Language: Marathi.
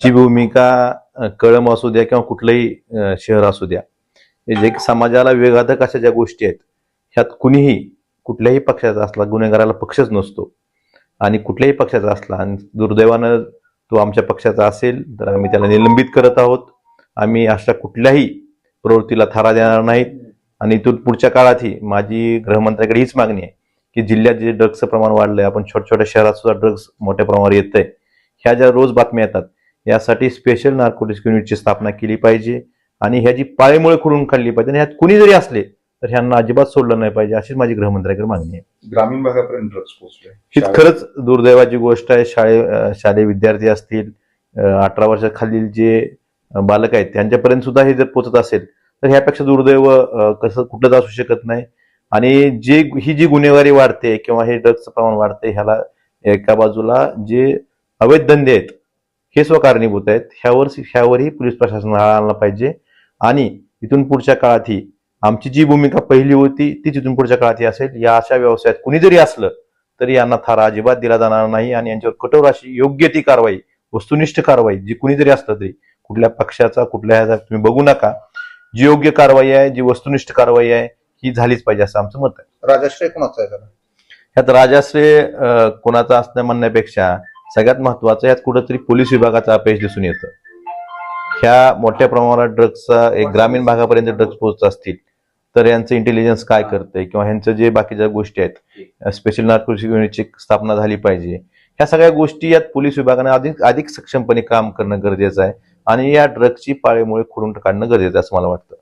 जी भूमिका कळंब असू द्या किंवा कुठलंही शहर असू द्या, हे जे समाजाला विघातक अशा ज्या गोष्टी आहेत, ह्यात कुणीही कुठल्याही पक्षाचा असला, गुन्हेगाराला पक्षच नसतो आणि कुठल्याही पक्षाचा असला आणि दुर्दैवानं तो आमच्या पक्षाचा असेल तर आम्ही त्याला निलंबित करत आहोत. आम्ही अशा कुठल्याही प्रवृत्तीला थारा देणार नाहीत आणि इथून पुढच्या काळातही माझी गृहमंत्र्याकडे हीच मागणी आहे की जिल्ह्यात जे ड्रग्सचं प्रमाण वाढलंय, आपण छोट्या छोट्या शहरात सुद्धा ड्रग्स मोठ्या प्रमाणावर येतंय, ह्या ज्या रोज बातम्या येतात यासाठी स्पेशल नार्कोटिक्स युनिटची स्थापना केली पाहिजे आणि ह्याची पाळेमुळे खोडून काढली पाहिजे आणि ह्यात कुणी जरी असले तर ह्यांना अजिबात सोडलं नाही पाहिजे, अशीच माझी गृहमंत्र्याकडे मागणी आहे. ग्रामीण भागापर्यंत ड्रग्स पोहोचले ही खरंच दुर्दैवाची गोष्ट आहे. शालेय विद्यार्थी असतील, 18 वर्षाखालील जे बालक आहेत त्यांच्यापर्यंत सुद्धा हे जर पोहोचत असेल तर ह्यापेक्षा दुर्दैव कसं कुठलंच असू शकत नाही. आणि ही जी गुन्हेगारी वाढते किंवा हे ड्रग्सचं प्रमाण वाढते, ह्याला एका बाजूला जे अवैध धंदे आहेत हे स्वकारणीभूत आहेत, ह्यावरही पोलीस प्रशासन आळा आणला पाहिजे आणि इथून पुढच्या काळातही आमची जी भूमिका पहिली होती तीच इथून पुढच्या काळातही असेल. या अशा व्यवसायात कुणी जरी असलं तरी यांना थारा अजिबात दिला जाणार नाही आणि यांच्यावर कठोर अशी योग्य ती कारवाई, वस्तुनिष्ठ कारवाई, जी कुणी जरी असलं तरी, कुठल्या पक्षाचा कुठल्या ह्याचा तुम्ही बघू नका, जी योग्य कारवाई आहे, जी वस्तुनिष्ठ कारवाई आहे ही झालीच पाहिजे असं आमचं मत आहे. राजाश्रय कोणाचा आहे त्याला? ह्यात राजाश्रय कोणाचा असणं म्हणण्यापेक्षा सगळ्यात महत्वाचं यात कुठंतरी पोलीस विभागाचा अपयश दिसून येतं. ह्या मोठ्या प्रमाणात ड्रग्सचा एक ग्रामीण भागापर्यंत ड्रग्स पोहोचत असतील तर यांचं इंटेलिजन्स काय करतंय किंवा ह्यांचं जे बाकीच्या गोष्टी आहेत, स्पेशल नार्कोटिक्स युनिटची स्थापना झाली पाहिजे, ह्या सगळ्या गोष्टी यात पोलीस विभागाने अधिक सक्षमपणे काम करणं गरजेचं आहे आणि या ड्रग्सची पाळेमुळे खोडून काढणं गरजेचं आहे असं मला वाटतं.